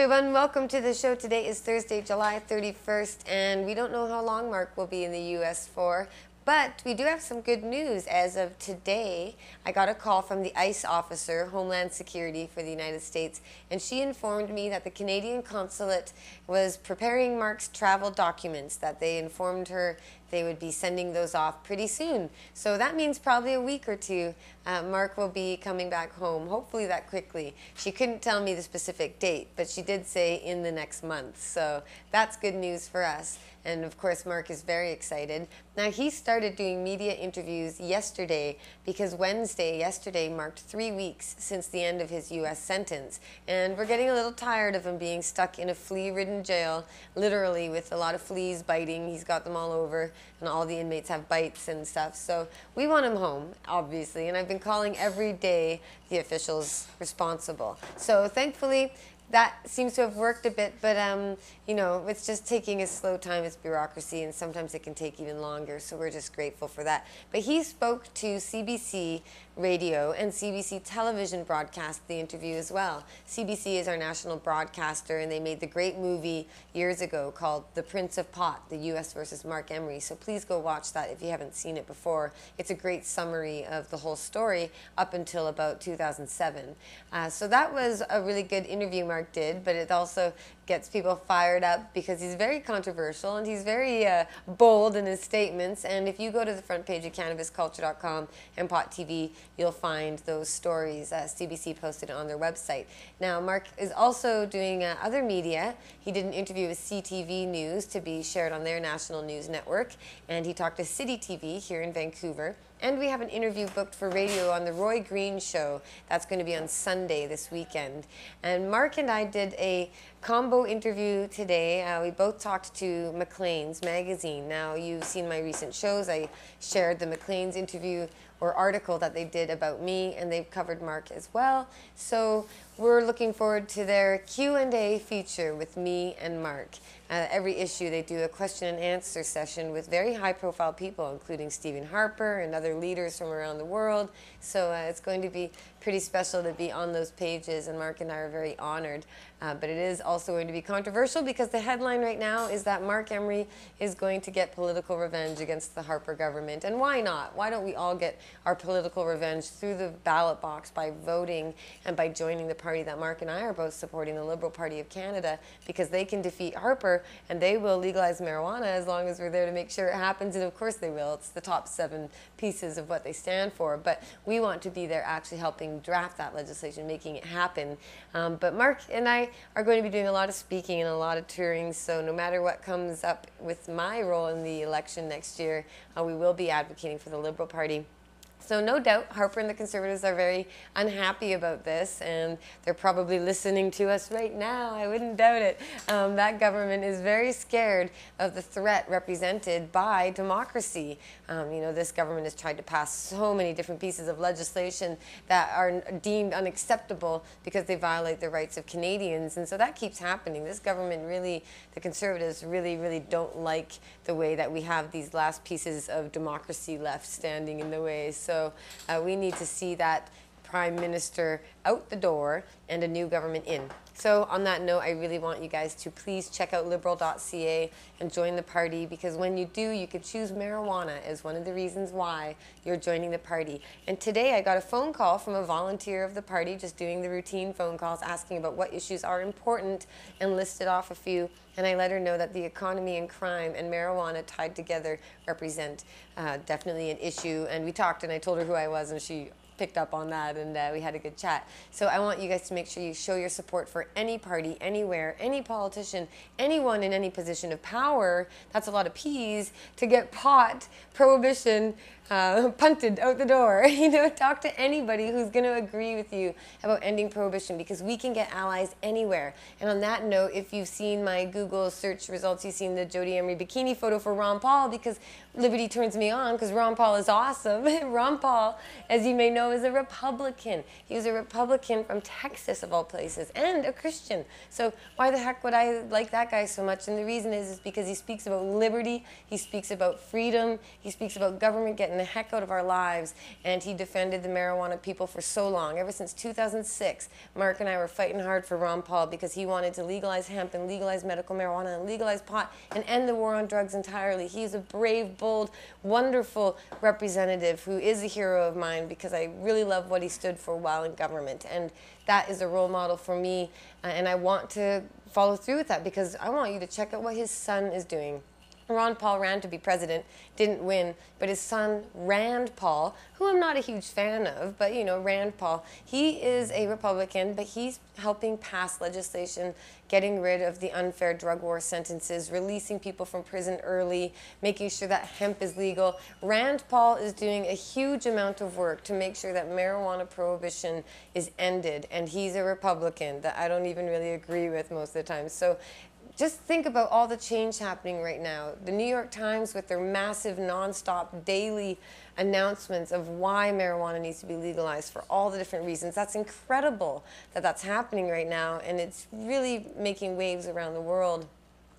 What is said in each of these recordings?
everyone, welcome to the show. Today is Thursday, July 31st, and we don't know how long Marc will be in the U.S. for, but we do have some good news. As of today, I got a call from the ICE officer, Homeland Security for the United States, and she informed me that the Canadian consulate was preparing Marc's travel documents, that they informed her they would be sending those off pretty soon. So that means probably a week or two, Marc will be coming back home, hopefully that quickly. She couldn't tell me the specific date, but she did say in the next month. So that's good news for us. And of course, Marc is very excited. Now, he started doing media interviews yesterday because yesterday, marked 3 weeks since the end of his U.S. sentence. And we're getting a little tired of him being stuck in a flea-ridden jail, literally with a lot of fleas biting. He's got them all over, and all the inmates have bites and stuff. So we want him home, obviously. And I've been calling every day the officials responsible. So thankfully, that seems to have worked a bit, but you know, it's just taking a slow time. It's bureaucracy, and sometimes it can take even longer, so we're just grateful for that. But he spoke to CBC Radio and CBC television broadcast the interview as well. CBC is our national broadcaster, and they made the great movie years ago called The Prince of Pot, the U.S. versus Marc Emery, so please go watch that if you haven't seen it before. It's a great summary of the whole story up until about 2007. So that was a really good interview Marc did, but it also gets people fired up because he's very controversial and he's very bold in his statements. And if you go to the front page of CannabisCulture.com and Pot TV, you'll find those stories. CBC posted on their website. Now, Marc is also doing other media. He did an interview with CTV News to be shared on their national news network, and he talked to City TV here in Vancouver. And we have an interview booked for radio on the Roy Green Show. That's going to be on Sunday this weekend. And Marc and I did a combo interview today. We both talked to Maclean's magazine. Now, you've seen my recent shows. I shared the Maclean's interview or article that they did about me, and they've covered Marc as well. So we're looking forward to their Q&A feature with me and Marc. Every issue they do a question and answer session with very high profile people, including Stephen Harper and other leaders from around the world. So it's going to be pretty special to be on those pages, and Marc and I are very honored. But it is also going to be controversial because the headline right now is that Marc Emery is going to get political revenge against the Harper government. And why not? Why don't we all get our political revenge through the ballot box by voting and by joining the party that Marc and I are both supporting, the Liberal Party of Canada, because they can defeat Harper and they will legalize marijuana as long as we're there to make sure it happens. And of course they will. It's the top 7 pieces of what they stand for. But we want to be there actually helping draft that legislation, making it happen. But Marc and I are going to be doing a lot of speaking and a lot of touring, so no matter what comes up with my role in the election next year, we will be advocating for the Liberal Party. So no doubt Harper and the Conservatives are very unhappy about this, and they're probably listening to us right now. I wouldn't doubt it. That government is very scared of the threat represented by democracy. You know, this government has tried to pass so many different pieces of legislation that are deemed unacceptable because they violate the rights of Canadians, and so that keeps happening. This government really, the Conservatives really don't like the way that we have these last pieces of democracy left standing in the way. So we need to see that Prime Minister out the door and a new government in. So on that note, I really want you guys to please check out liberal.ca and join the party, because when you do, you could choose marijuana as one of the reasons why you're joining the party. And today I got a phone call from a volunteer of the party, just doing the routine phone calls, asking about what issues are important, and listed off a few. And I let her know that the economy and crime and marijuana tied together represent definitely an issue. And we talked, and I told her who I was, and she picked up on that, and we had a good chat. So I want you guys to make sure you show your support for any party, anywhere, any politician, anyone in any position of power, that's a lot of P's, to get pot prohibition punted out the door. You know, talk to anybody who's going to agree with you about ending prohibition, because we can get allies anywhere. And on that note, if you've seen my Google search results, you've seen the Jodie Emery bikini photo for Ron Paul, because Liberty turns me on, because Ron Paul is awesome. Ron Paul, as you may know, know is a Republican. He was a Republican from Texas, of all places, and a Christian. So why the heck would I like that guy so much? And the reason is because he speaks about liberty, he speaks about freedom, he speaks about government getting the heck out of our lives, and he defended the marijuana people for so long. Ever since 2006, Marc and I were fighting hard for Ron Paul because he wanted to legalize hemp and legalize medical marijuana and legalize pot and end the war on drugs entirely. He's a brave, bold, wonderful representative who is a hero of mine because I really love what he stood for while in government. And that is a role model for me, and I want to follow through with that because I want you to check out what his son is doing. Ron Paul ran to be president, didn't win, but his son, Rand Paul, who I'm not a huge fan of, but you know, Rand Paul, he is a Republican, but he's helping pass legislation, getting rid of the unfair drug war sentences, releasing people from prison early, making sure that hemp is legal. Rand Paul is doing a huge amount of work to make sure that marijuana prohibition is ended, and he's a Republican that I don't even really agree with most of the time. So just think about all the change happening right now. The New York Times with their massive, nonstop, daily announcements of why marijuana needs to be legalized for all the different reasons. That's incredible that that's happening right now, and it's really making waves around the world.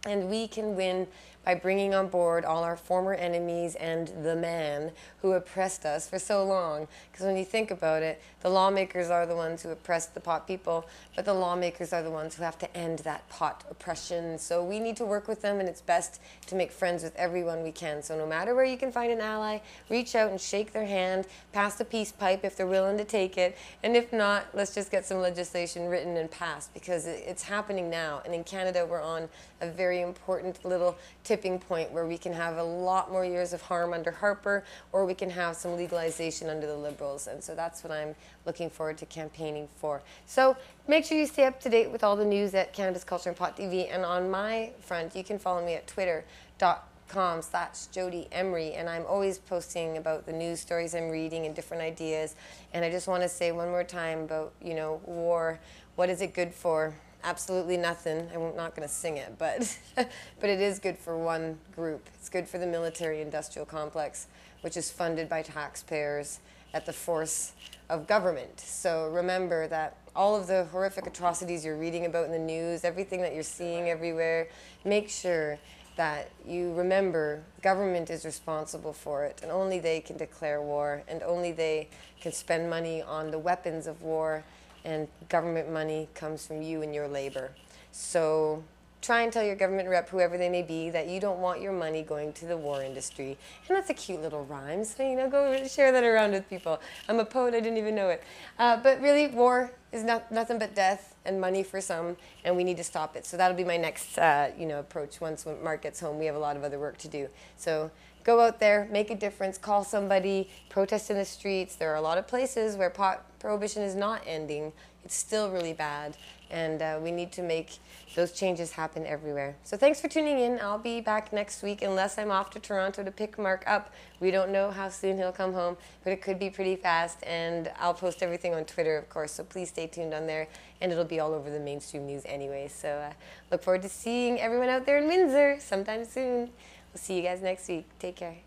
And we can win by bringing on board all our former enemies and the man who oppressed us for so long. Because when you think about it, the lawmakers are the ones who oppressed the pot people, but the lawmakers are the ones who have to end that pot oppression. So we need to work with them, and it's best to make friends with everyone we can. So no matter where you can find an ally, reach out and shake their hand, pass the peace pipe if they're willing to take it, and if not, let's just get some legislation written and passed, because it's happening now. And in Canada, we're on a very important little tipping point where we can have a lot more years of harm under Harper, or we can have some legalization under the Liberals. And so that's what I'm looking forward to campaigning for. So make sure you stay up to date with all the news at Canada's Culture and Pot TV. And on my front, you can follow me at twitter.com/Jodie Emery, and I'm always posting about the news stories I'm reading and different ideas. And I just want to say one more time about, you know, war. What is it good for? Absolutely nothing. I'm not going to sing it, but but it is good for one group. It's good for the military-industrial complex, which is funded by taxpayers at the force of government. So remember that all of the horrific atrocities you're reading about in the news, everything that you're seeing everywhere, make sure that you remember government is responsible for it, and only they can declare war, and only they can spend money on the weapons of war, and government money comes from you and your labor. So try and tell your government rep, whoever they may be, that you don't want your money going to the war industry. And that's a cute little rhyme, so you know, go share that around with people. I'm a poet, I didn't even know it. But really, war is nothing but death and money for some, and we need to stop it. So that'll be my next approach. Once when Marc gets home, we have a lot of other work to do. So go out there, make a difference, call somebody, protest in the streets. There are a lot of places where pot prohibition is not ending. It's still really bad, and we need to make those changes happen everywhere. So thanks for tuning in. I'll be back next week unless I'm off to Toronto to pick Marc up. We don't know how soon he'll come home, but it could be pretty fast, and I'll post everything on Twitter, of course, so please stay tuned on there, and it'll be all over the mainstream news anyway. So look forward to seeing everyone out there in Windsor sometime soon. We'll see you guys next week. Take care.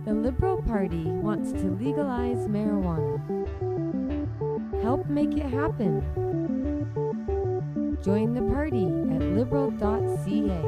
The Liberal Party wants to legalize marijuana. Help make it happen. Join the party at liberal.ca.